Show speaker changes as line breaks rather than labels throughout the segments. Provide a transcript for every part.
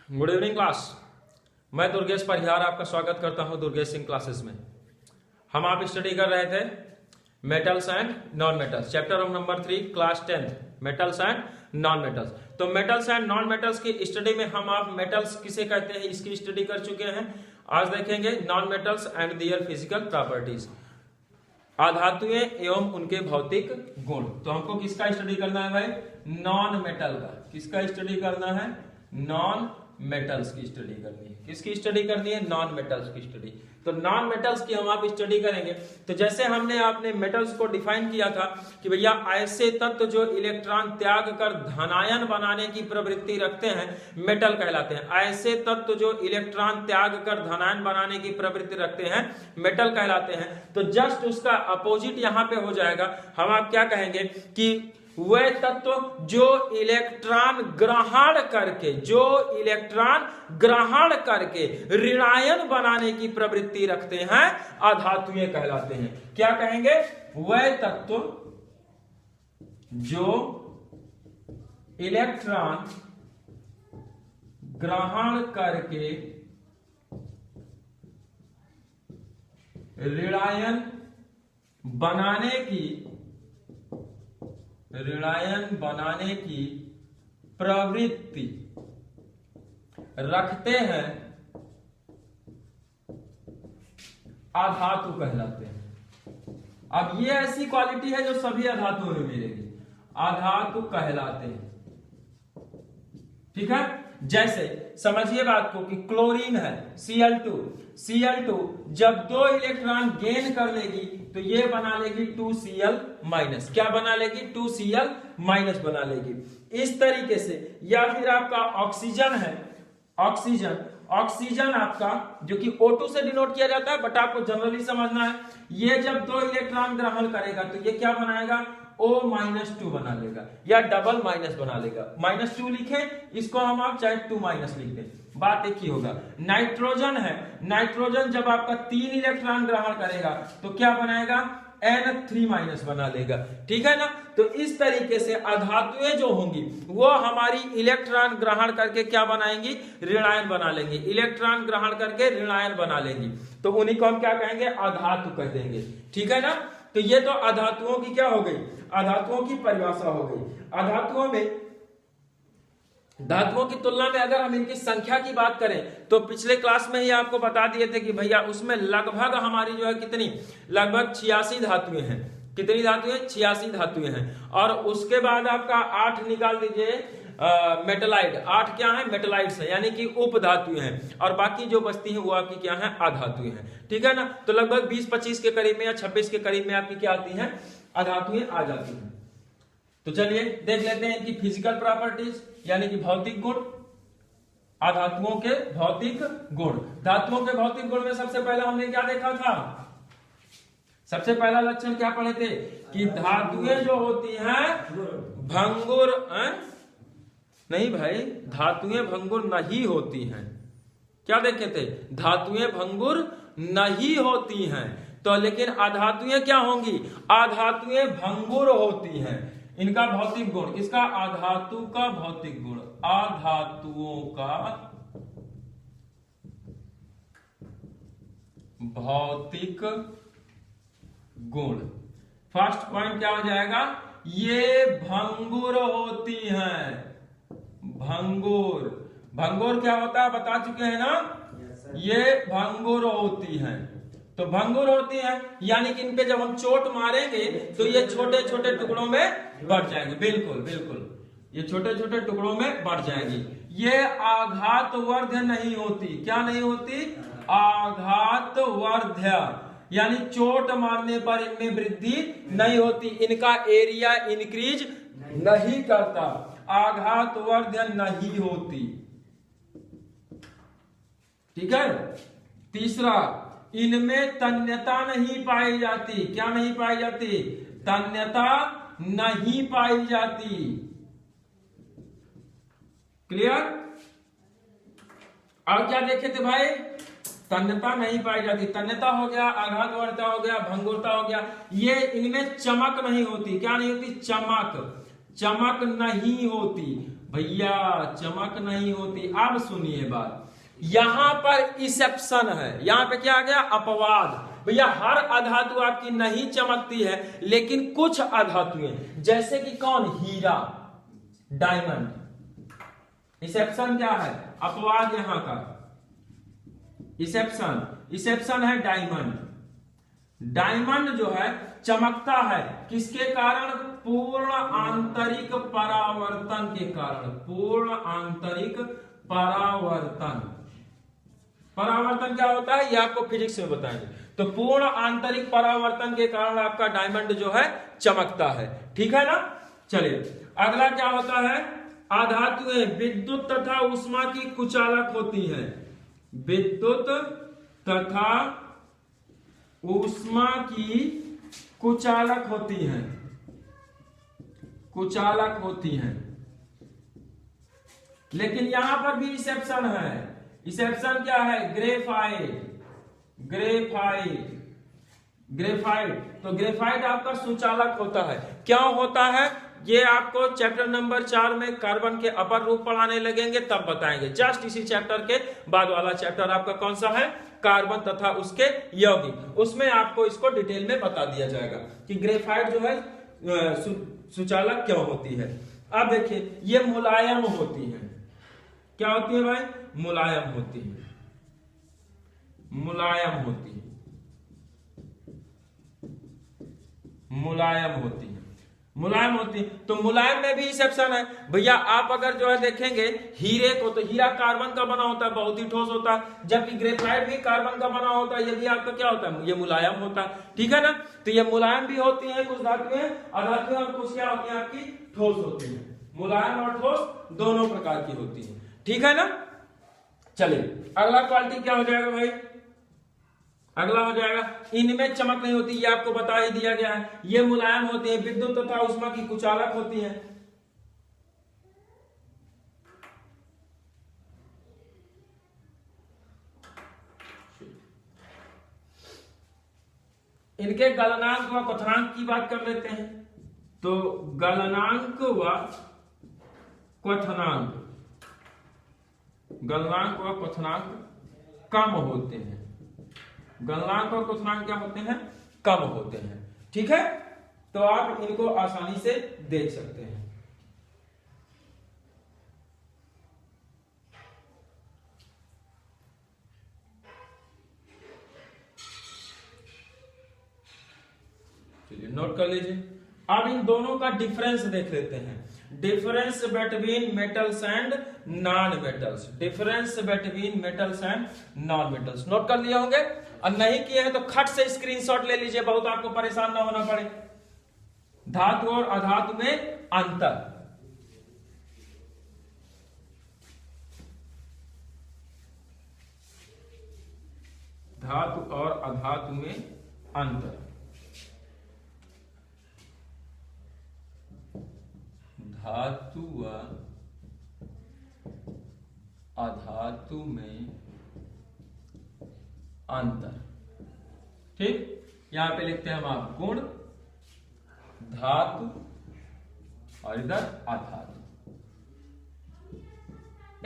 Good evening class. मैं दुर्गेश परिहार आपका स्वागत करता हूं दुर्गेश सिंह क्लासेस में। हम आप स्टडी कर रहे थे metals and non metals, chapter number 3 class 10 metals and non metals. तो मेटल्स एंड नॉन मेटल्स की स्टडी में हम आप मेटल्स किसे कहते हैं इसकी स्टडी कर चुके हैं। आज देखेंगे non metals and their physical properties, आधातुएं एवं उनके भौतिक गुण। तो हमको किसका स्टडी करना है भाई? नॉन मेटल का। किसका स्टडी करना है? नॉन मेटल्स की स्टडी करनी है। किसकी स्टडी करनी है? नॉन मेटल्स की स्टडी। तो नॉन मेटल्स की हम आप स्टडी करेंगे। तो जैसे हमने आपने मेटल्स को डिफाइन किया था कि भैया ऐसे तत्व जो इलेक्ट्रॉन त्याग कर धनायन बनाने की प्रवृत्ति रखते हैं मेटल कहलाते हैं। ऐसे तत्व जो इलेक्ट्रॉन त्याग कर धनायन बनाने की प्रवृत्ति रखते हैं मेटल कहलाते हैं। तो जस्ट उसका अपोजिट यहां पे हो जाएगा। हम आप क्या कहेंगे कि वे तत्व जो इलेक्ट्रॉन ग्रहण करके ऋणायन बनाने की प्रवृत्ति रखते हैं आधातुएं कहलाते हैं। क्या कहेंगे? वे तत्व जो इलेक्ट्रॉन ग्रहण करके ऋणायन बनाने की प्रवृत्ति रखते हैं आधातु कहलाते हैं। अब ये ऐसी क्वालिटी है जो सभी आधातुओं में मिलेगी, आधातु कहलाते हैं। ठीक है, जैसे समझिए बात को कि क्लोरीन है Cl2 जब 2 इलेक्ट्रॉन गेन कर लेगी तो ये बना लेगी 2Cl माइनस। क्या बना लेगी? 2Cl माइनस बना लेगी। इस तरीके से, या फिर आपका ऑक्सीजन है, ऑक्सीजन आपका जो कि O2 से डिनोट किया जाता है, बट आपको जनरली समझना है। ये जब 2 इलेक्ट्रॉन ग्रहण करेगा तो ये क्या बनाएगा? O-2 बना लेगा या डबल माइनस बना लेगा। -2 लिखे, इसको हम आप चाहे 2- लिख दें, बात एक ही होगा। नाइट्रोजन है, नाइट्रोजन जब आपका 3 इलेक्ट्रॉन ग्रहण करेगा तो क्या बनाएगा? N3- बना लेगा। ठीक है ना? तो इस तरीके से अधातुएं जो होंगी वो हमारी इलेक्ट्रॉन ग्रहण करके क्या बनाएंगी? ऋणायन बना लेंगी। इलेक्ट्रॉन ग्रहण करके ऋणायन बना लेंगी, तो उन्हीं को हम क्या कहेंगे? अधातु कह देंगे। ठीक है ना? तो ये तो अधातुओं की क्या हो गई? अधातुओं की परिभाषा हो गई। अधातुओं में, धातुओं की तुलना में अगर हम इनकी संख्या की बात करें तो पिछले क्लास में ही आपको बता दिए थे कि भैया उसमें लगभग हमारी जो है कितनी, लगभग 86 धातुएं हैं। कितनी धातुएं? 86 धातुएं हैं। और उसके बाद आपका 8 निकाल दीजिए मेटलाइड। 8 क्या है? मेटलाइड्स है, यानी कि उप धातुएं हैं। और बाकी जो बचती हैं वो आपकी क्या है? अधातुएं हैं। ठीक है ना? तो लगभग 20-25 के करीब में या 26 के करीब में आपकी क्या आती हैं? अधातुएं आ जाती हैं। तो चलिए देख लेते हैं इनकी फिजिकल प्रॉपर्टीज, यानी कि भौतिक गुण। अधातुओं के भौतिक गुण। धातुओं के भौतिक गुण में सबसे पहला हमने क्या देखा था? सबसे पहला लक्षण क्या पढ़े थे कि धातुएं जो होती हैं भंगुर नहीं भाई, धातुएं भंगुर नहीं होती हैं। क्या देखे थे? धातुएं भंगुर नहीं होती हैं। तो लेकिन अधातुएं क्या होंगी? अधातुएं भंगुर होती हैं। इनका भौतिक गुण, किसका? आधातु का भौतिक गुण, आधातुओं का भौतिक गुण। फर्स्ट पॉइंट क्या हो जाएगा? ये भंगुर होती हैं। भंगुर क्या होता है बता चुके हैं ना? ये भंगुर होती हैं। तो भंगुर होती हैं यानी कि इन पे जब हम चोट मारेंगे तो ये छोटे छोटे टुकड़ों में बढ़ जाएंगे। बिल्कुल बिल्कुल, ये छोटे छोटे टुकड़ों में बढ़ जाएंगी। ये आघातवर्ध्य नहीं होती। क्या नहीं होती? आघातवर्ध्य, यानी चोट मारने पर इनमें वृद्धि नहीं होती। इनका एरिया इंक्रीज नहीं करता, आघातवर्ध्य नहीं होती। ठीक है। तीसरा, इनमें तन्यता नहीं पाई जाती। क्या नहीं पाई जाती? तन्यता नहीं पाई जाती। क्लियर? और क्या देखे थे भाई? तन्यता नहीं पाई जाती। तन्यता हो गया, आघातवर्धता हो गया, भंगुरता हो गया। ये इनमें चमक नहीं होती। क्या नहीं होती? चमक नहीं होती। भैया चमक नहीं होती। अब सुनिए बात, यहां पर इसेप्शन है, यहां पे क्या आ गया, अपवाद। भैया हर अधातु आपकी नहीं चमकती है, लेकिन कुछ अधातुएं, जैसे कि कौन, हीरा, डायमंड। इसेप्शन क्या है, अपवाद यहां का इसेप्शन है डायमंड। डायमंड जो है चमकता है, किसके कारण, पूर्ण आंतरिक परावर्तन के कारण। पूर्ण आंतरिक परावर्तन क्या होता है, ये आपको फिजिक्स में बताएंगे। तो पूर्ण आंतरिक परावर्तन के कारण आपका डायमंड जो है चमकता है, ठीक है ना। चलिए अगला क्या होता है, अधातुएं विद्युत तथा ऊष्मा की कुचालक होती हैं। विद्युत तथा ऊष्मा की कुचालक होती हैं। लेकिन यहां पर भी इसेप्शन है। इसेप्शन क्या है, ग्रेफाइट। तो ग्रेफाइट आपका सुचालक होता है। क्यों होता है, ये आपको चैप्टर नंबर 4 में कार्बन के अपर रूप पढ़ाने लगेंगे, तब बताएंगे। जस्ट इसी चैप्टर के बाद वाला चैप्टर आपका कौन सा है, कार्बन तथा उसके यौगिक। उसमें आपको इसको डिटेल में बता दिया जाएगा कि ग्रेफाइट जो है सुचालक क्यों होती है। अब देखिए ये मुलायम होती है। क्या होती है भाई, मुलायम होती है। तो मुलायम में भी इसेप्शन है। भैया आप अगर जो है देखेंगे हीरे को, तो हीरा कार्बन का बना होता है, बहुत ही ठोस होता है, जबकि ग्रेफाइट भी कार्बन का बना होता है, ये भी आपका क्या होता है, ये मुलायम होता है, ठीक है ना। तो ये मुलायम भी होती है कुछ धातुएं, अधातुएं, और कुछ क्या होती है आपकी ठोस होती है। मुलायम और ठोस दोनों प्रकार की होती है, ठीक है ना। चलिए अगला क्वालिटी क्या हो जाएगा भाई, अगला हो जाएगा इनमें चमक नहीं होती, ये आपको बता ही दिया गया है। ये मुलायम होती है, विद्युत तथा ऊष्मा की कुचालक होती है। इनके गलनांक व क्वथनांक की बात कर लेते हैं। तो गलनांक व क्वथनांक कम होते हैं। गलनांक और क्वथनांक क्या होते हैं, कम होते हैं, ठीक है। तो आप इनको आसानी से देख सकते हैं। चलिए नोट कर लीजिए। अब इन दोनों का डिफरेंस देख लेते हैं। Difference between metals and non metals. Note कर लिए होंगे, और नहीं किए हैं तो खट से स्क्रीनशॉट ले लीजिए, बहुत आपको परेशान ना होना पड़े। धातु और अधातु में अंतर। धातु और अधातु में अंतर। धातु व अधातु में अंतर, ठीक। यहां पे लिखते हैं हम आप गुण, धातु और इधर अधातु।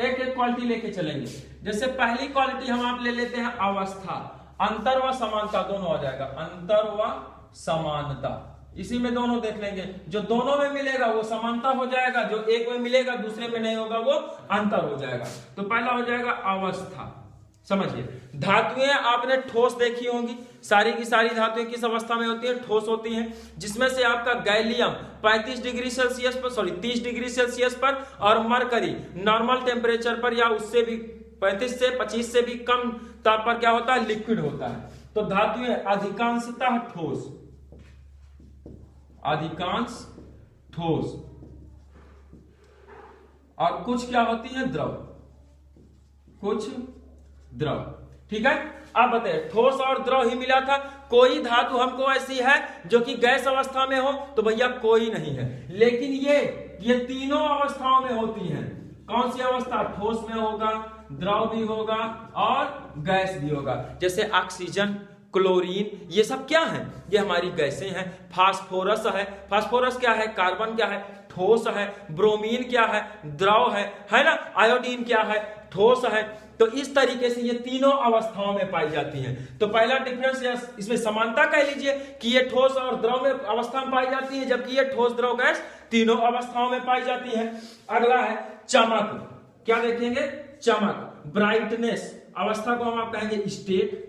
एक एक क्वालिटी लेके चलेंगे। जैसे पहली क्वालिटी हम आप ले लेते हैं अवस्था। अंतर व समानता दोनों आ जाएगा, अंतर व समानता। इसी में दोनों देख लेंगे। जो दोनों में मिलेगा वो समानता हो जाएगा, जो एक में मिलेगा दूसरे में नहीं होगा वो अंतर हो जाएगा। तो पहला हो जाएगा अवस्था। समझिए, धातुएं आपने ठोस देखी होंगी, सारी की सारी धातुएं किस अवस्था में होती है, ठोस होती हैं। जिसमें से आपका गैलियम 35 डिग्री सेल्सियस पर, 30 डिग्री सेल्सियस पर, और मरकरी नॉर्मल टेम्परेचर पर या उससे भी 35 से 25 से भी कम ताप पर क्या होता है, लिक्विड होता है। तो धातुएं अधिकांशतः ठोस, अधिकांश ठोस, और कुछ क्या होती है, द्रव, कुछ द्रव, ठीक है। अब बताइए, ठोस और द्रव ही मिला था। कोई धातु हमको ऐसी है जो कि गैस अवस्था में हो, तो भैया कोई नहीं है। लेकिन ये तीनों अवस्थाओं में होती हैं। कौन सी अवस्था, ठोस में होगा, द्रव भी होगा और गैस भी होगा। जैसे ऑक्सीजन, क्लोरीन, ये सब क्या है? ये हमारी गैसें हैं। फास्फोरस है, फास्फोरस क्या है? कार्बन क्या है? ठोस है। ब्रोमीन क्या है? द्रव है ना। आयोडीन क्या है? ठोस है। तो इस तरीके से ये तीनों अवस्थाओं में पाई जाती हैं। तो पहला डिफरेंस या इसमें समानता कह लीजिए कि ये ठोस और द्रव में अवस्था में पाई जाती है, जबकि ये ठोस द्रव गैस तीनों अवस्थाओं में पाई जाती है। अगला है चमक। क्या देखेंगे? चमक, ब्राइटनेस। अवस्था को हम आप कहेंगे स्टेट,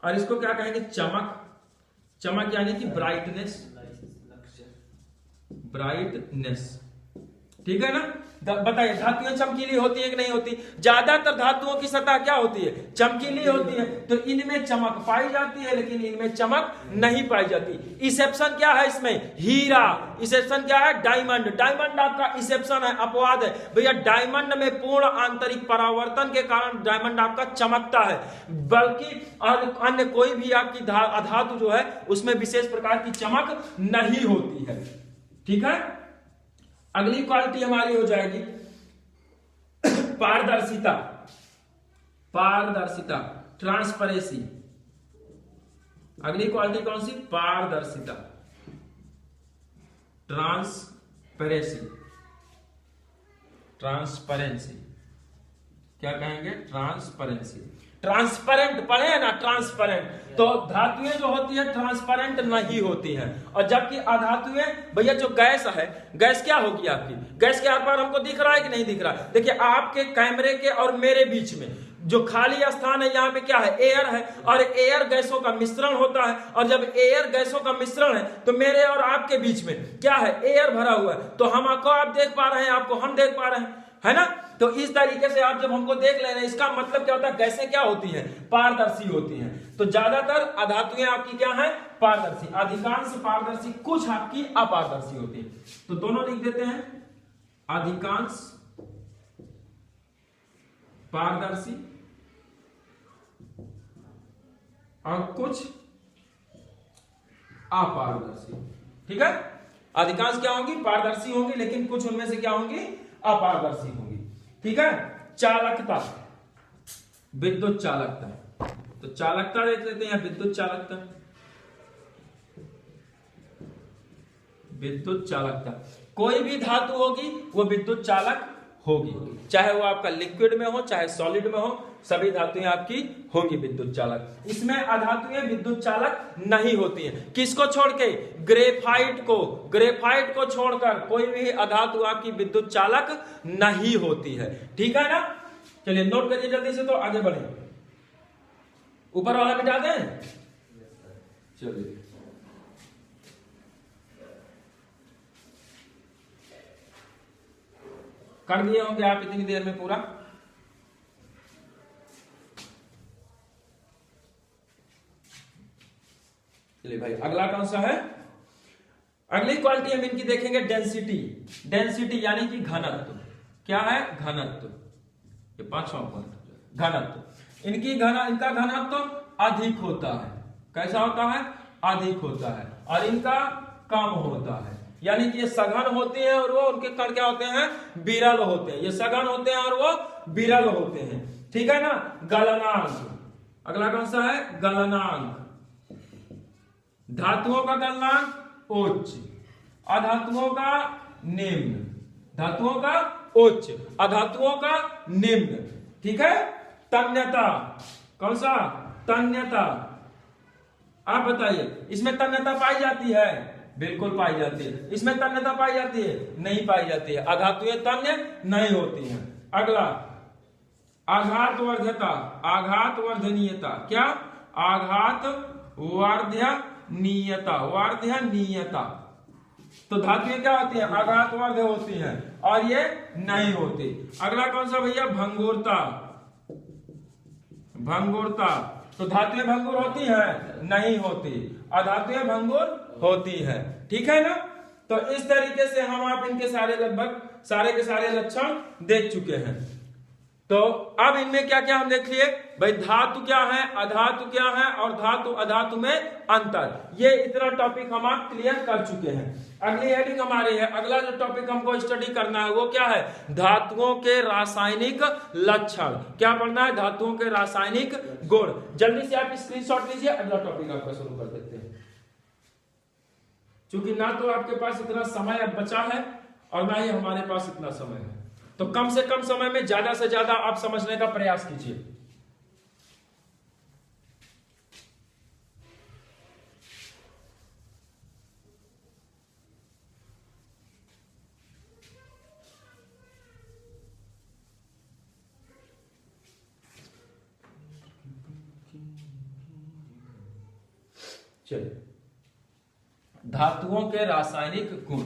और इसको क्या कहेंगे? चमक। चमक यानी कि ब्राइटनेस, ब्राइटनेस। ठीक है ना। बताइए, धातुएं चमकीली होती है कि नहीं होती? ज्यादातर धातुओं की सतह क्या होती है? चमकीली होती है। तो इनमें चमक पाई जाती है, लेकिन इनमें चमक नहीं पाई जाती। इसेप्शन क्या है इसमें? हीरा। इसेप्शन क्या है? डायमंड। डायमंड आपका इसेप्शन है, अपवाद है भैया। डायमंड में पूर्ण आंतरिक परावर्तन के कारण डायमंड आपका चमकता है, बल्कि अन्य कोई भी आपकी धातु जो है उसमें विशेष प्रकार की चमक नहीं होती है। ठीक है। अगली क्वालिटी हमारी हो जाएगी पारदर्शिता। पारदर्शिता, ट्रांसपेरेंसी। अगली क्वालिटी कौन सी? पारदर्शिता, ट्रांसपेरेंसी। ट्रांसपेरेंसी क्या कहेंगे? ट्रांसपेरेंसी। ट्रांसपेरेंट पढ़े हैं ना, ट्रांसपेरेंट। तो धातुएं जो होती है ट्रांसपेरेंट नहीं होती हैं, और जबकि अधातुएं भैया जो गैस है, गैस क्या होगी आपकी? गैस के आर पार हमको दिख रहा है कि नहीं दिख रहा? देखिए, आपके कैमरे के और मेरे बीच में जो खाली स्थान है, यहाँ पे क्या है? एयर है, और एयर गैसों का मिश्रण होता है। और जब एयर गैसों का मिश्रण है तो मेरे और आपके बीच में क्या है? एयर भरा हुआ है। तो हम आपको आप देख पा रहे हैं, आपको हम देख पा रहे हैं, है ना। तो इस तरीके से आप जब हमको देख ले रहे हैं, इसका मतलब क्या होता है? गैसें क्या होती हैं? पारदर्शी होती हैं। तो ज्यादातर अधातुएं आपकी क्या है? पारदर्शी। अधिकांश पारदर्शी, कुछ आपकी अपारदर्शी होती है। तो दोनों लिख देते हैं, अधिकांश पारदर्शी और कुछ अपारदर्शी। ठीक है। अधिकांश क्या होंगी? पारदर्शी होंगी, लेकिन कुछ उनमें से क्या होंगी? अपारदर्शी होंगी। ठीक है। चालकता, विद्युत चालकता। तो चालकता देख लेते हैं, विद्युत चालकता। विद्युत चालकता, कोई भी धातु होगी वो विद्युत चालक होगी, चाहे वो आपका लिक्विड में हो चाहे सॉलिड में हो, सभी धातुएं आपकी होंगी विद्युत चालक। इसमें अधातुएं विद्युत चालक नहीं होती हैं। किसको छोड़ के? ग्रेफाइट को। ग्रेफाइट को छोड़कर कोई भी अधातु आपकी विद्युत चालक नहीं होती है। ठीक है ना। चलिए नोट करिए जल्दी से, तो आगे बढ़े। ऊपर वाला मिटा दें। चलिए, कर दिए होंगे आप इतनी देर में पूरा। चलिए भाई, अगला कौन सा है? अगली क्वालिटी हम इनकी देखेंगे डेंसिटी। डेंसिटी यानी कि घनत्व। क्या है? घनत्व। ये पांचवा पॉइंट, घनत्व। इनका घनत्व अधिक होता है। कैसा होता है? अधिक होता है। और इनका कम होता है, यानी कि ये सघन होते हैं और वो उनके कण क्या होते हैं? विरल होते हैं। ये सघन होते हैं और वो विरल होते हैं। ठीक है ना। गलनांक, अगला कौन सा है? गलनांक। धातुओं का गलनांक उच्च, अधातुओं का निम्न। धातुओं का उच्च, अधातुओं का निम्न। ठीक है। तन्यता, कौन सा? तन्यता। आप बताइए, इसमें तन्यता पाई जाती है? बिल्कुल पाई जाती है। इसमें तन्यता पाई जाती है? नहीं पाई जाती है। अधातुएं तन्य नहीं होती हैं। अगला आघातवर्ध्यता, आघातवर्धनीयता। क्या? आघात वर्धनीयता, वर्धनीयता। तो धातुएं क्या होती हैं? आघातवर्ध्य होती हैं, और ये नहीं होती। अगला कौन सा भैया? भंगुरता। भंगुरता, तो धातुएं भंगुर होती हैं? नहीं होती। अधातुएं भंगुर होती है। ठीक है ना। तो इस तरीके से हम आप इनके सारे लगभग सारे के सारे लक्षण देख चुके हैं। तो अब इनमें क्या क्या हम देख लिए भाई? धातु क्या है, अधातु क्या है, और धातु अधातु में अंतर। ये इतना टॉपिक हम आप क्लियर कर चुके हैं। अगली हेडिंग हमारी है, अगला जो टॉपिक हमको स्टडी करना है वो क्या है, धातुओं के रासायनिक लक्षण। क्या पढ़ना है, धातुओं के रासायनिक गुण। जल्दी से आप स्क्रीनशॉट लीजिए, अगला टॉपिक आपका शुरू कर देते हैं। क्योंकि ना तो आपके पास इतना समय अब बचा है और ना ही हमारे पास इतना समय है, तो कम से कम समय में ज्यादा से ज्यादा आप समझने का प्रयास कीजिए। चलिए, धातुओं के रासायनिक गुण,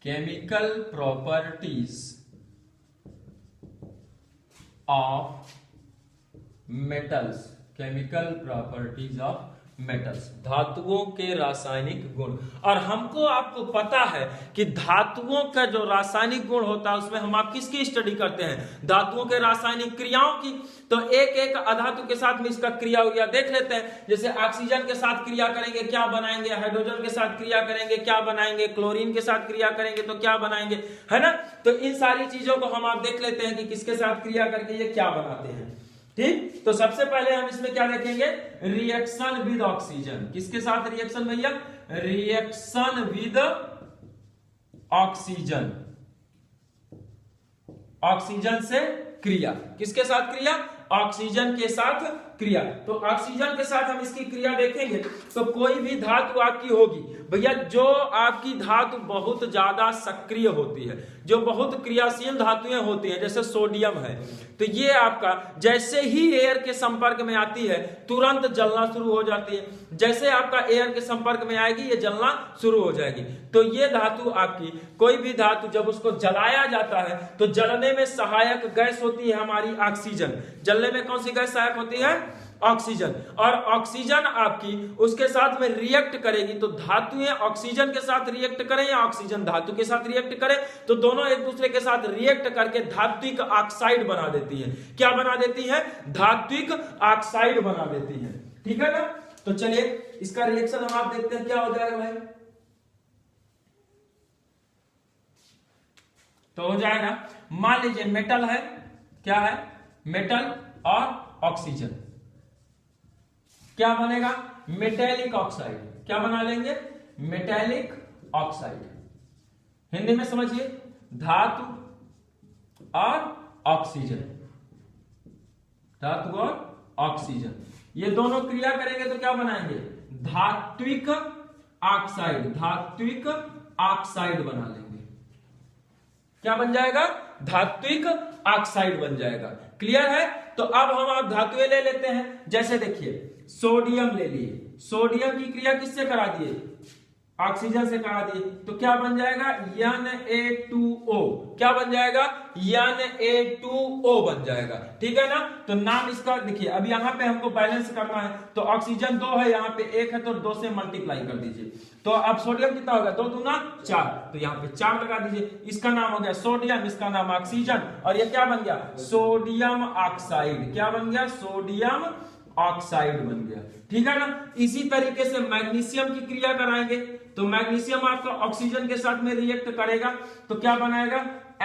chemical properties of metals, chemical properties of metals, धातुओं के रासायनिक गुण। और हमको आपको पता है कि धातुओं का जो रासायनिक गुण होता है उसमें हम आप किसकी स्टडी करते हैं, धातुओं के रासायनिक क्रियाओं की। तो एक एक अधातु के साथ में इसका क्रिया उरिया देख लेते हैं। जैसे ऑक्सीजन के साथ क्रिया करेंगे क्या बनाएंगे, हाइड्रोजन के साथ क्रिया करेंगे क्या बनाएंगे, क्लोरीन के साथ क्रिया करेंगे तो क्या बनाएंगे, है ना। तो इन सारी चीजों को हम आप देख लेते हैं कि किसके साथ क्रिया करके ये क्या बनाते हैं। ठीक, तो सबसे पहले हम इसमें क्या देखेंगे, रिएक्शन विद ऑक्सीजन। किसके साथ रिएक्शन भैया, रिएक्शन विद ऑक्सीजन, ऑक्सीजन से क्रिया। किसके साथ क्रिया, ऑक्सीजन के साथ क्रिया। तो ऑक्सीजन के साथ हम इसकी क्रिया देखेंगे तो कोई भी धातु आपकी होगी भैया, जो आपकी धातु बहुत ज्यादा सक्रिय होती है, जो बहुत क्रियाशील धातुएं होती हैं, जैसे सोडियम है, तो ये आपका जैसे ही एयर के संपर्क में आती है तुरंत जलना शुरू हो जाती है। जैसे आपका एयर के संपर्क में आएगी ये जलना शुरू हो जाएगी। तो ये धातु आपकी, कोई भी धातु जब उसको जलाया जाता है तो जलने में सहायक गैस होती है हमारी ऑक्सीजन। जलने में कौन सी गैस सहायक होती है, ऑक्सीजन। और ऑक्सीजन आपकी उसके साथ में रिएक्ट करेगी। तो धातुएं ऑक्सीजन के साथ रिएक्ट करें या ऑक्सीजन धातु के साथ रिएक्ट करें, तो दोनों एक दूसरे के साथ रिएक्ट करके धात्विक ऑक्साइड बना देती हैं। क्या बना देती हैं, धात्विक ऑक्साइड बना देती हैं। ठीक है ना। तो चलिए इसका रिएक्शन हम आप देखते हैं क्या हो जाएगा भाई। तो हो जाएगा, मान लीजिए मेटल है, क्या है, मेटल और ऑक्सीजन, क्या बनेगा, मेटेलिक ऑक्साइड। क्या बना लेंगे, मेटेलिक ऑक्साइड। हिंदी में समझिए, धातु और ऑक्सीजन, धातु और ऑक्सीजन ये दोनों क्रिया करेंगे तो क्या बनाएंगे, धात्विक ऑक्साइड, धात्विक ऑक्साइड बना लेंगे। क्या बन जाएगा, धात्विक ऑक्साइड बन जाएगा। क्लियर है। तो अब हम आप धातुएं ले लेते हैं। जैसे देखिए सोडियम ले लिए, सोडियम की क्रिया किससे करा दिए, ऑक्सीजन से करा दिए, तो क्या बन जाएगा, Na2O। क्या बन जाएगा, Na2O बन जाएगा। ठीक है ना। तो नाम इसका देखिए, अब यहाँ पे हमको बैलेंस करना है, तो ऑक्सीजन 2 है, यहाँ पे 1 है, तो 2 से मल्टीप्लाई कर दीजिए। तो अब सोडियम कितना होगा, 2 दूना 4, तो यहाँ पे 4 लगा दीजिए। इसका नाम हो गया सोडियम, इसका नाम ऑक्सीजन, और ये क्या बन गया, सोडियम ऑक्साइड। क्या बन गया, सोडियम ऑक्साइड बन गया। ठीक है ना। इसी तरीके से मैग्नीशियम की क्रिया कराएंगे, तो मैग्नीशियम आपका ऑक्सीजन के साथ में रिएक्ट करेगा तो क्या बनाएगा,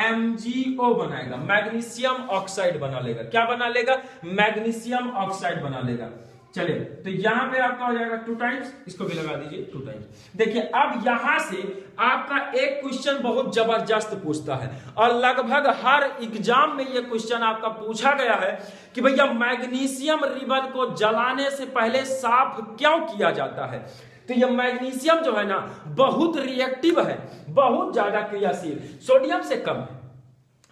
MgO बनाएगा, मैग्नीशियम ऑक्साइड बना लेगा। क्या बना लेगा, मैग्नीशियम ऑक्साइड बना लेगा। चलिए, तो यहां पे आपका हो जाएगा 2 टाइम्स, इसको भी लगा दीजिए 2 टाइम्स। देखिए अब यहां से आपका एक क्वेश्चन बहुत जबरदस्त पूछता है, और लगभग हर एग्जाम में यह क्वेश्चन आपका पूछा गया है कि भैया मैग्नीशियम रिबन को जलाने से पहले साफ क्यों किया जाता है। तो ये मैग्नीशियम जो है ना बहुत रिएक्टिव है, बहुत ज्यादा क्रियाशील, सोडियम से कम है,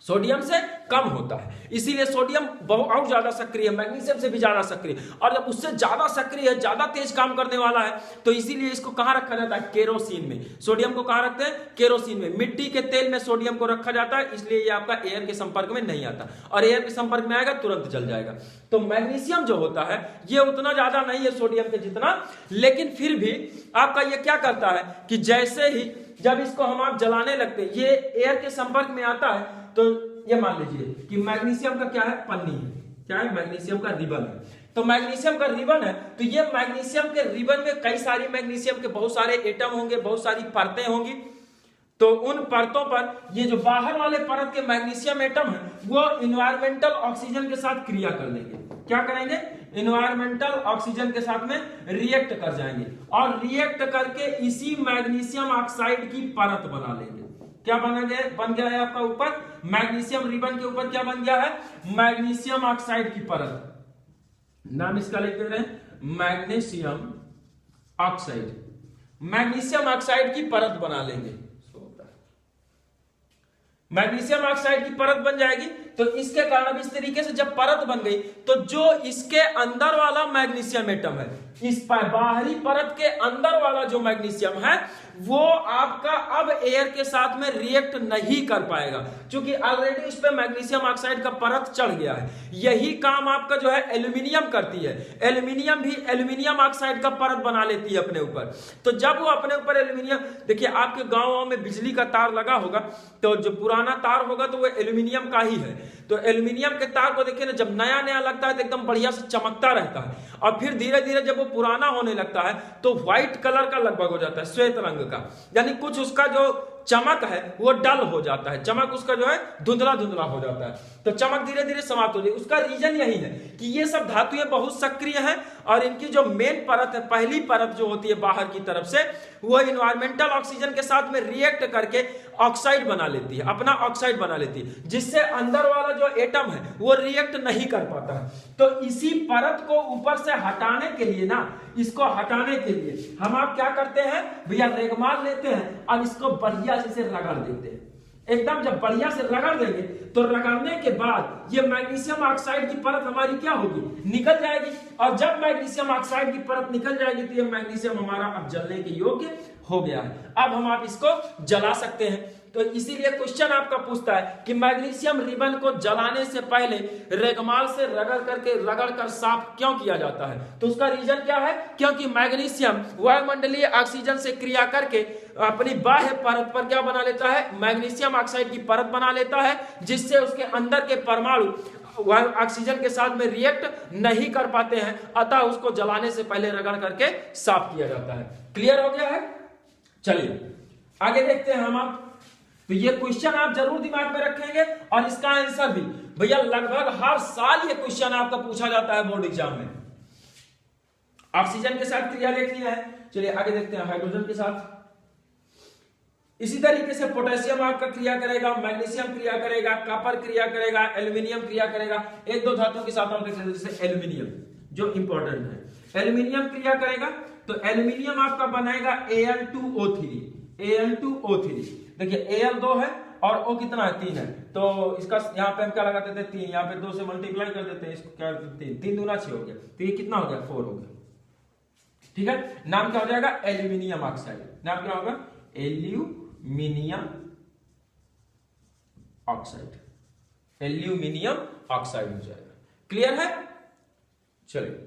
सोडियम से कम होता है, इसीलिए सोडियम बहुत और ज्यादा सक्रिय है, मैग्नीशियम से भी ज्यादा सक्रिय, और जब उससे ज्यादा सक्रिय है, ज्यादा तेज काम करने वाला है, तो इसीलिए इसको कहां रखा जाता है, केरोसिन में। सोडियम को कहां रखते हैं, केरोसिन में। मिट्टी के तेल में सोडियम को रखा जाता है, इसलिए ये आपका एयर के संपर्क में नहीं आता, और एयर के संपर्क में आएगा तुरंत जल जाएगा। तो मैग्नीशियम जो होता है ये उतना ज्यादा नहीं है सोडियम के जितना, लेकिन फिर भी आपका ये क्या करता है कि जैसे ही जब इसको हम आप जलाने लगते हैं, ये एयर के संपर्क में आता है, तो ये मान लीजिए कि मैग्नीशियम का क्या है, पन्नी है, क्या है, मैग्नीशियम का रिबन है। तो मैग्नीशियम का रिबन है, तो ये मैग्नीशियम के रिबन में कई सारी मैग्नीशियम के बहुत सारे एटम होंगे, बहुत सारी परतें होंगी। तो उन परतों पर ये जो बाहर वाले परत के मैग्नीशियम एटम है वो इन्वायरमेंटल ऑक्सीजन के साथ क्रिया कर लेंगे। क्या करेंगे? इन्वायरमेंटल ऑक्सीजन के साथ में रिएक्ट कर जाएंगे और रिएक्ट करके इसी मैग्नीशियम ऑक्साइड की परत बना लेंगे। क्या बन गया है आपका ऊपर मैग्नीशियम रिबन के ऊपर क्या बन गया है? मैग्नीशियम ऑक्साइड की परत। नाम इसका लिख दे रहे हैं मैग्नीशियम ऑक्साइड। मैग्नीशियम ऑक्साइड की परत बना लेंगे। मैग्नीशियम ऑक्साइड की परत बन जाएगी। तो इसके कारण इस तरीके से जब परत बन गई तो जो इसके अंदर वाला मैग्नीशियम एटम है, इस बाहरी परत के अंदर वाला जो मैग्नीशियम है वो आपका अब एयर के साथ में रिएक्ट नहीं कर पाएगा, क्योंकि ऑलरेडी इस पे मैग्नीशियम ऑक्साइड का परत चढ़ गया है। यही काम आपका जो है एल्यूमिनियम करती है। एल्यूमिनियम भी एल्यूमिनियम ऑक्साइड का परत बना लेती है अपने ऊपर। तो जब वो अपने ऊपर एल्यूमिनियम, देखिए आपके गांव में बिजली का तार लगा होगा तो जो पुराना तार होगा तो वो एल्यूमिनियम का ही है। तो एल्यूमिनियम के तार को देखिए ना, जब नया नया लगता है तो एकदम बढ़िया से चमकता रहता है और फिर धीरे धीरे जब वो पुराना होने लगता है तो व्हाइट कलर का लगभग हो जाता है, श्वेत रंग का, यानी कुछ उसका जो चमक है वो डल हो जाता है, चमक उसका जो है धुंधला धुंधला हो जाता है। तो चमक धीरे धीरे समाप्त हो जाती है। उसका रीजन यही है कि ये सब धातुएं बहुत सक्रिय हैं और इनकी जो मेन परत है, पहली परत जो होती है बाहर की तरफ से, वो इन्वायरमेंटल ऑक्सीजन के साथ में रिएक्ट करके ऑक्साइड बना लेती है, अपना ऑक्साइड बना लेती है, जिससे अंदर वाला जो एटम है वो रिएक्ट नहीं कर पाता है। तो इसी परत को ऊपर से हटाने के लिए ना, इसको हटाने के लिए हम आप क्या करते हैं भैया, रेगमाल लेते हैं और इसको बढ़िया से रगड़ देते हैं। एकदम जब बढ़िया से रगड़ देंगे तो रगड़ने के बाद ये मैग्नीशियम ऑक्साइड की परत हमारी क्या होगी, निकल जाएगी। और जब मैग्नीशियम ऑक्साइड की परत निकल जाएगी तो ये मैग्नीशियम हमारा अब जलने के योग्य हो गया है। अब हम आप इसको जला सकते हैं। तो इसीलिए क्वेश्चन आपका पूछता है कि मैग्नीशियम रिबन को जलाने से पहले रेगमाल से रगड़ कर साफ क्यों किया जाता है? तो उसका रीजन क्या है? क्योंकि मैग्नीशियम वायुमंडलीय ऑक्सीजन से क्रिया करके अपनी बाह्य परत पर क्या बना लेता है, मैग्नीशियम ऑक्साइड की परत बना लेता है, जिससे उसके अंदर के परमाणु ऑक्सीजन के साथ में रिएक्ट नहीं कर पाते हैं, अतः उसको जलाने से पहले रगड़ करके साफ किया जाता है। क्लियर हो गया है? चलिए आगे देखते हैं हम आप। तो ये क्वेश्चन आप जरूर दिमाग में रखेंगे और इसका आंसर भी भैया लगभग हर साल ये क्वेश्चन आपका पूछा जाता है बोर्ड एग्जाम में। ऑक्सीजन के साथ क्रिया देख लिया है, चलिए आगे देखते हैं हाइड्रोजन के साथ। इसी तरीके से पोटेशियम आपका क्रिया करेगा, मैग्नीशियम क्रिया करेगा, कॉपर क्रिया करेगा, एल्यूमिनियम क्रिया करेगा। एक दो धातुओं के साथ हम देख लेते हैं, जैसे एल्यूमिनियम जो इंपॉर्टेंट है। एल्यूमिनियम क्रिया करेगा तो एल्यूमिनियम आपका बनाएगा Al2O3। Al2O3 देखिए Al 2 है और O कितना है, 3 है। तो इसका यहाँ पे हम क्या लगा देते हैं, 3, यहाँ पे 2 से मल्टीप्लाई कर देते हैं, इसको क्या 3 दूना 6 हो गया, तो ये कितना हो गया, 4 हो गया। ठीक है, नाम क्या हो जाएगा, एल्यूमिनियम ऑक्साइड। नाम क्या होगा, एल्यूमिनियम ऑक्साइड। एल्यूमिनियम ऑक्साइड हो जाएगा। क्लियर है? चलिए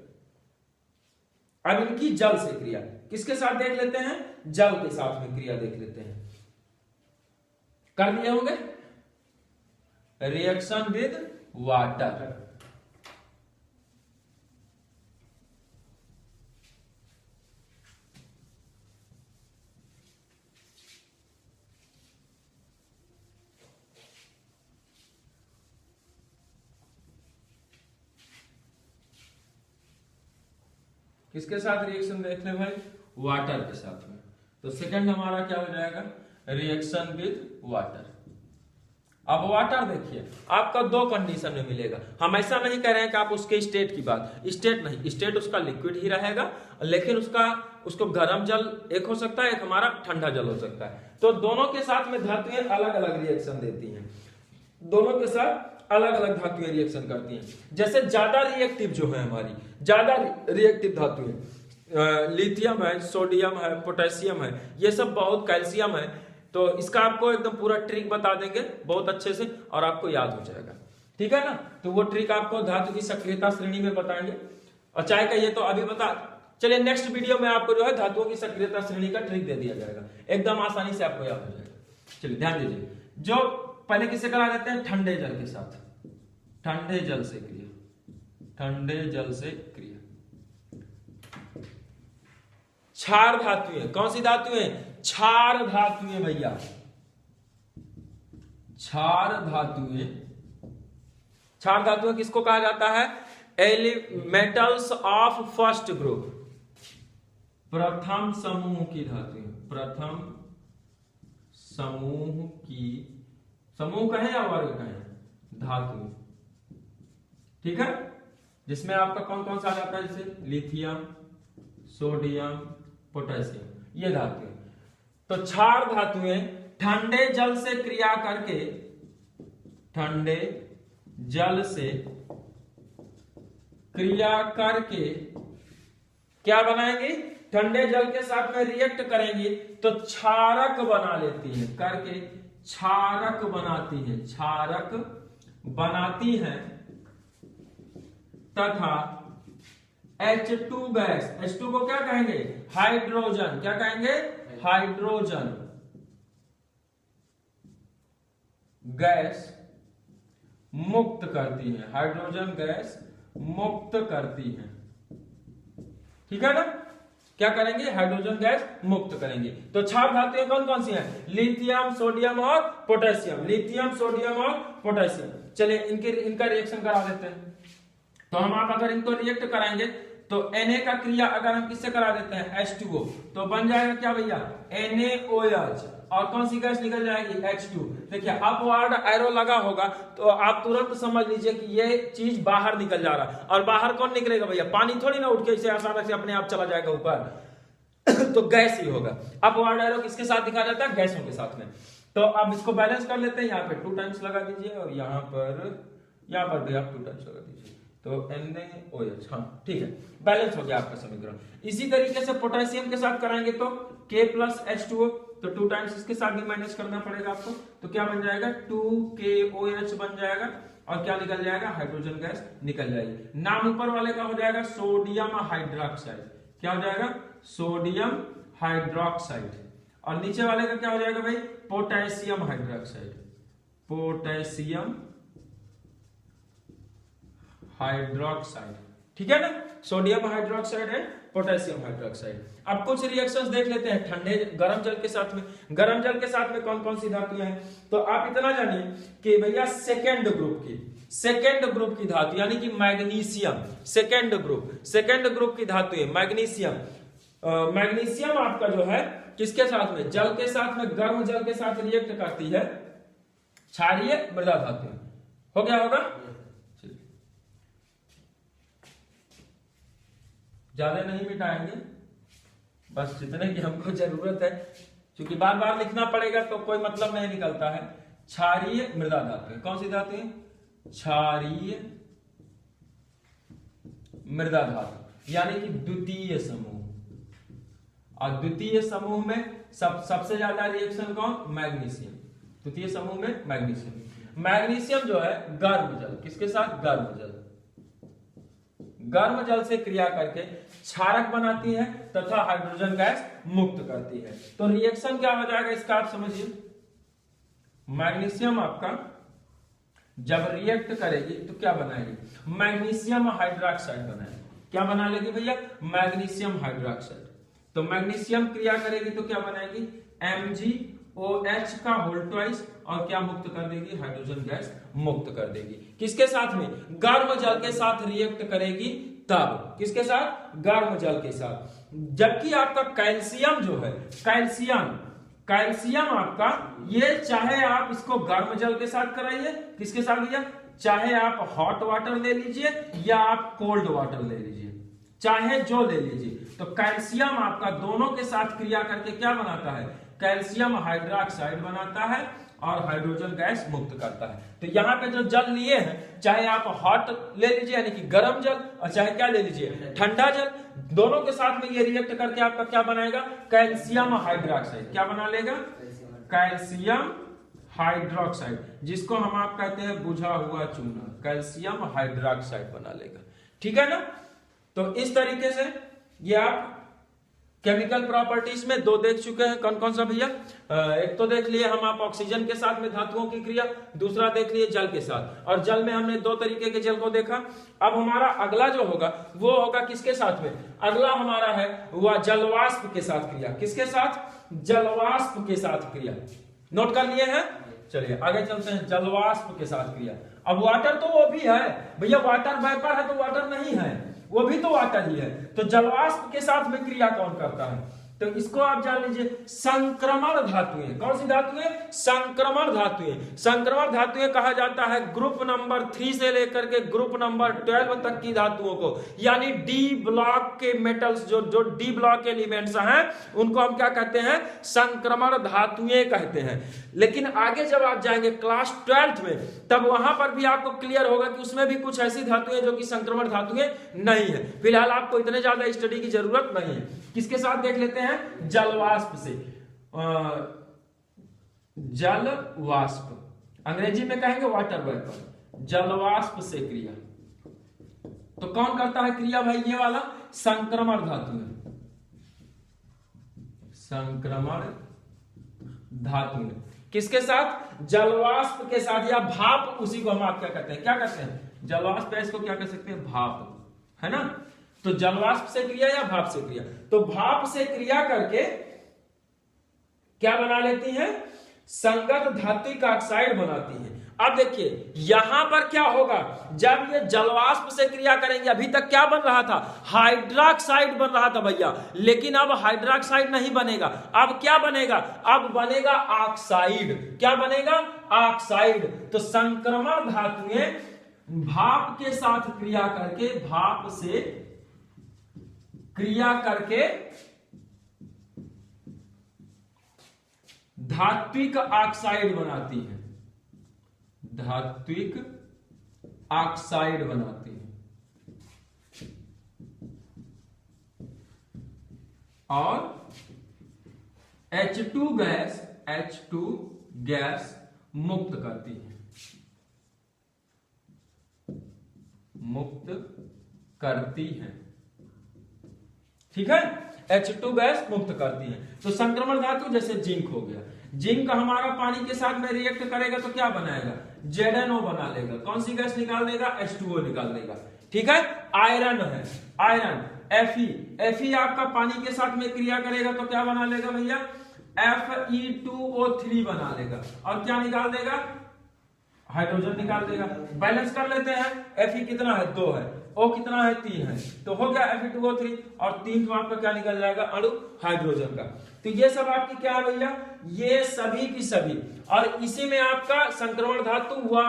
अब इनकी जल से क्रिया किसके साथ देख लेते हैं, जल के साथ में क्रिया देख लेते हैं। कर लिए होंगे, रिएक्शन विद वाटर। किसके साथ रिएक्शन देख ले भाई, वाटर के साथ में। तो सेकंड हमारा क्या हो जाएगा, रिएक्शन विद वाटर। अब वाटर देखिए आपका दो कंडीशन में मिलेगा। हम ऐसा नहीं कह रहे हैं कि आप उसके स्टेट की बात, स्टेट नहीं, स्टेट उसका लिक्विड ही रहेगा, लेकिन उसको गर्म जल एक हो सकता है, एक हमारा ठंडा जल हो सकता है। तो दोनों के साथ में धातुएं अलग अलग रिएक्शन देती हैं, दोनों के साथ अलग अलग धातुएं रिएक्शन करती हैं। जैसे ज्यादा रिएक्टिव जो है हमारी, ज्यादा रिएक्टिव धातुएं लिथियम है, सोडियम है, पोटेशियम है, ये सब बहुत, कैल्शियम है। तो इसका आपको एकदम पूरा ट्रिक बता देंगे बहुत अच्छे से और आपको याद हो जाएगा। ठीक है ना, तो वो ट्रिक आपको धातु की सक्रियता श्रेणी में बताएंगे। और चाहे कहिए तो अभी बता, चलिए नेक्स्ट वीडियो में आपको जो है धातुओं की सक्रियता श्रेणी का ट्रिक दे दिया जाएगा, एकदम आसानी से आपको याद हो जाएगा। चलिए ध्यान दीजिए, जो पहले किसे करा देते हैं, ठंडे जल के साथ, ठंडे जल से क्रिया, ठंडे जल से क्रिया। क्षार धातुएं, कौन सी धातुएं? क्षार धातुएं भैया, क्षार धातुएं। क्षार धातुएं किसको कहा जाता है? मेटल्स ऑफ फर्स्ट ग्रुप, प्रथम समूह की धातुएं, प्रथम समूह की, समूह कहें या वर्ग कहें, धातु, ठीक है, जिसमें आपका कौन कौन सा आ जाता है? जैसे लिथियम, सोडियम, पोटेशियम, ये धातुएं। तो क्षार धातुएं ठंडे जल से क्रिया करके, ठंडे जल से क्रिया करके क्या बनाएंगे? ठंडे जल के साथ में रिएक्ट करेंगी तो क्षारक बना लेती है, करके क्षारक बनाती है, क्षारक बनाती है तथा H2 गैस, H2 को क्या कहेंगे? हाइड्रोजन, क्या कहेंगे? हाइड्रोजन गैस मुक्त करती है, हाइड्रोजन गैस मुक्त करती है, ठीक है ना? क्या करेंगे? हाइड्रोजन गैस मुक्त करेंगे। तो क्षार धातुएं कौन कौन सी हैं? लिथियम, सोडियम और पोटेशियम, लिथियम, सोडियम और पोटेशियम। चलिए इनका रिएक्शन करा देते हैं। तो हम आप अगर इनको रिएक्ट कराएंगे तो Na का क्रिया अगर हम किससे करा देते हैं? H2O, तो बन जाएगा क्या भैया? NaOH, और कौन सी गैस निकल जाएगी? H2। देखिए अपवर्ड एरो लगा होगा तो आप तुरंत समझ लीजिए कि ये चीज बाहर निकल जा रहा है। और बाहर कौन निकलेगा भैया? पानी थोड़ी ना उठ के इसे अचानक से अपने आप चला जाएगा ऊपर तो गैस ही होगा। अपवर्ड एरो किसके साथ दिखा जाता है? गैसों के साथ में। तो अब इसको बैलेंस कर लेते हैं। यहाँ पे 2 टाइम्स लगा दीजिए और यहाँ पर भी आप 2 टाइम्स लगा दीजिए, तो NaOH, हाँ ठीक है, बैलेंस हो गया आपका समीकरण। इसी तरीके से पोटेशियम के साथ कराएंगे तो K प्लस H2O, तो 2 टाइम्स इसके साथ भी माइनस करना पड़ेगा आपको, तो क्या बन जाएगा? 2KOH बन जाएगा और क्या निकल जाएगा? हाइड्रोजन गैस निकल जाएगी। नाम ऊपर वाले का हो जाएगा सोडियम हाइड्रोक्साइड, क्या हो जाएगा? Sodium hydroxide. और नीचे वाले का क्या हो जाएगा भाई? पोटेशियम हाइड्रोक्साइड, पोटेशियम हाइड्रोक्साइड, ठीक है ना? सोडियम हाइड्रोक्साइड है, पोटेशियम हाइड्रोक्साइड। अब कुछ रिएक्शंस देख लेते हैं ठंडे गर्म जल के साथ में। गर्म जल के साथ में कौन कौन सी धातुएं हैं? तो आप इतना जानिए कि भैया सेकेंड ग्रुप की धातु यानी कि मैग्नीशियम, सेकेंड ग्रुप की धातुएं मैग्नीशियम। मैग्नीशियम आपका जो है किसके साथ में? जल के साथ में, गर्म जल के साथ रिएक्ट करती है क्षारीय मृदा धातुएं। हो गया होगा? ज्यादा नहीं मिटाएंगे, बस जितने की हमको जरूरत है, क्योंकि बार बार लिखना पड़ेगा तो कोई मतलब नहीं निकलता है। क्षारीय मृदा धातु, कौन सी धातु है? क्षारीय मृदा धातु यानी कि द्वितीय समूह। और द्वितीय समूह में सबसे ज्यादा रिएक्शन कौन? मैग्नीशियम। द्वितीय समूह में मैग्नीशियम जो है गर्म जल, किसके साथ? गर्म जल से क्रिया करके क्षारक बनाती है तथा हाइड्रोजन गैस मुक्त करती है। तो रिएक्शन क्या हो जाएगा इसका आप समझिए। मैग्नीशियम आपका जब रिएक्ट करेगी तो क्या बनाएगी? मैग्नीशियम हाइड्रोक्साइड बनाएगी। क्या बना लेगी भैया? Magnesium hydroxide. तो मैग्नीशियम क्रिया करेगी तो क्या बनाएगी? MgOH का होल ट्वाइस, और क्या मुक्त कर देगी? हाइड्रोजन गैस मुक्त कर देगी। किसके साथ में? गर्म जल के साथ रिएक्ट करेगी तब। किसके साथ? गर्म जल के साथ। जबकि आपका कैल्शियम जो है, कैल्शियम आपका, ये चाहे आप इसको गर्म जल के साथ कराइए, किसके साथ भैया? चाहे आप हॉट वाटर ले लीजिए या आप कोल्ड वाटर ले लीजिए, चाहे जो ले लीजिए, तो कैल्शियम आपका दोनों के साथ क्रिया करके क्या बनाता है? कैल्शियम हाइड्रोक्साइड बनाता है और हाइड्रोजन गैस मुक्त करता है। तो यहाँ पे जो जल लिए हैं, चाहे आप हॉट ले लीजिए यानी कि गर्म जल, और चाहे क्या ले लीजिए? ठंडा जल, दोनों के साथ में ये रिएक्ट करके आपका क्या बनाएगा? Calcium hydroxide. क्या बना लेगा? कैल्शियम हाइड्रोक्साइड, जिसको हम आप कहते हैं बुझा हुआ चूना, कैल्शियम हाइड्रोक्साइड बना लेगा। ठीक है ना? तो इस तरीके से ये आप केमिकल प्रॉपर्टीज में दो देख चुके हैं, कौन कौन सा भैया? एक तो देख लिए हम आप ऑक्सीजन के साथ में धातुओं की क्रिया, दूसरा देख लिए जल के साथ, और जल में हमने दो तरीके के जल को देखा। अब हमारा अगला जो होगा वो होगा किसके साथ में? अगला हमारा है वह जलवाष्प के साथ क्रिया। किसके साथ? जलवाष्प के साथ क्रिया। नोट कर लिए हैं? चलिए आगे चलते हैं। जलवाष्प के साथ क्रिया। अब वाटर तो वो भी है भैया, वाटर वेपर है तो वाटर नहीं है, वो भी तो वाटर ही है। तो जलवाष्प के साथ में क्रिया कौन करता है? तो इसको आप जान लीजिए, संक्रमण धातुएं। कौन सी धातुएं? संक्रमण धातुएं। संक्रमण धातुएं कहा जाता है ग्रुप नंबर 3 से लेकर के ग्रुप नंबर 12 तक की धातुओं को, यानी डी ब्लॉक के मेटल्स, जो डी ब्लॉक एलिमेंट्स हैं उनको हम क्या कहते हैं? संक्रमण धातुएं कहते हैं। लेकिन आगे जब आप जाएंगे क्लास 12th में, तब वहां पर भी आपको क्लियर होगा कि उसमें भी कुछ ऐसी धातुएं जो कि संक्रमण धातुएं नहीं है। फिलहाल आपको इतने ज्यादा स्टडी की जरूरत नहीं है। किसके साथ देख लेते हैं? जलवाष्प से। जलवाष्प अंग्रेजी में कहेंगे वाटर वेपर। जलवाष्प से क्रिया तो कौन करता है क्रिया भाई? ये वाला संक्रमण धातु है। संक्रमण धातु है किसके साथ? जलवाष्प के साथ, या भाप, उसी को हम आप क्या कहते हैं? क्या कहते हैं? जलवाष्प है, इसको क्या कह सकते हैं? भाप, है ना? तो जलवाष्प से क्रिया या भाप से क्रिया? तो भाप से क्रिया करके क्या बना लेती हैं? संगत धात्विक ऑक्साइड बनाती हैं। अब देखिए यहां पर क्या होगा, जब ये जलवाष्प से क्रिया करेंगे, अभी तक क्या बन रहा था? हाइड्रोक्साइड बन रहा था भैया, लेकिन अब हाइड्रोक्साइड नहीं बनेगा। अब क्या बनेगा? अब बनेगा ऑक्साइड। क्या बनेगा? ऑक्साइड। तो संक्रमण धातुएं भाप के साथ क्रिया करके, भाप से क्रिया करके धात्विक ऑक्साइड बनाती है। धात्विक ऑक्साइड बनाती है और H2 गैस मुक्त करती है। मुक्त करती है, ठीक है? H2 गैस मुक्त करती है। तो संक्रमण धातु जैसे जिंक हो गया, जिंक हमारा पानी के साथ में रिएक्ट करेगा तो क्या बनाएगा? ZnO बना लेगा। कौन सी गैस निकाल देगा? H2O निकाल देगा, ठीक है? आयरन है, आयरन Fe आपका पानी के साथ में क्रिया करेगा तो क्या बना लेगा भैया? Fe2O3 बना लेगा, और क्या निकाल देगा? हाइड्रोजन निकाल देगा। बैलेंस कर लेते हैं। Fe कितना है? 2 है, O कितना है? 3 है, तो हो गया Fe2O3, और 3 तो आपका क्या निकल जाएगा? अणु हाइड्रोजन का। तो ये सब आपकी क्या है भैया? ये सभी की सभी, और इसी में आपका संक्रमण धातु हुआ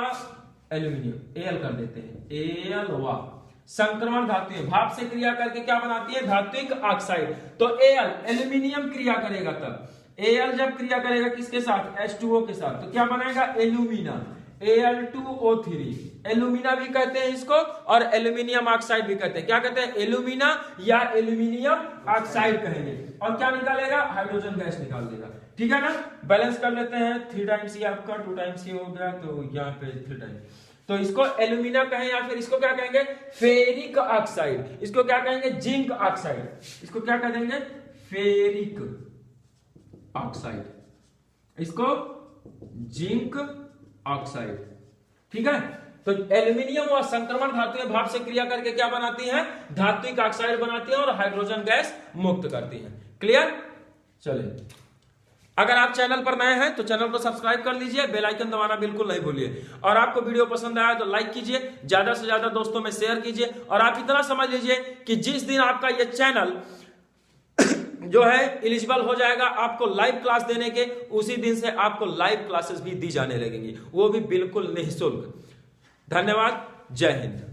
एल्यूमिनियम, Al कर देते हैं, Al हुआ संक्रमण धातु है। भाप से क्रिया करके क्या बनाती है? धात्विक ऑक्साइड। तो Al एल्यूमिनियम क्रिया करेगा, तब Al जब क्रिया करेगा किसके साथ? H2O के साथ, तो क्या बनाएगा? Alumina, Al2O3। एल्यूमिना भी कहते हैं इसको, और एल्यूमिनियम ऑक्साइड भी कहते हैं। क्या कहते हैं? एल्यूमिना या एल्यूमिनियम ऑक्साइड कहेंगे। और क्या निकालेगा? हाइड्रोजन गैस निकाल देगा, ठीक है ना? बैलेंस कर लेते हैं। 3 टाइम्स ये आपका 2 टाइम्स ये हो गया, तो यहाँ पे 3 टाइम्स। तो इसको एल्यूमिना कहें, या फिर इसको क्या कहेंगे? Ferric oxide. इसको क्या कहेंगे? Zinc oxide. इसको क्या कहेंगे? Ferric oxide. इसको जिंक ऑक्साइड, ठीक है? तो एल्यूमिनियम और संक्रमण धातुएं भाप से क्रिया करके क्या बनाती हैं? धात्विक ऑक्साइड बनाती हैं और हाइड्रोजन गैस मुक्त करती हैं। क्लियर? चलिए, अगर आप चैनल पर नए हैं तो चैनल को सब्सक्राइब कर लीजिए, बेल आइकन दबाना बिल्कुल नहीं भूलिए, और आपको वीडियो पसंद आया तो लाइक कीजिए, ज्यादा से ज्यादा दोस्तों में शेयर कीजिए। और आप इतना समझ लीजिए कि जिस दिन आपका ये चैनल जो है एलिजिबल हो जाएगा आपको लाइव क्लास देने के, उसी दिन से आपको लाइव क्लासेस भी दी जाने लगेंगी, वो भी बिल्कुल निःशुल्क। धन्यवाद, जय हिंद।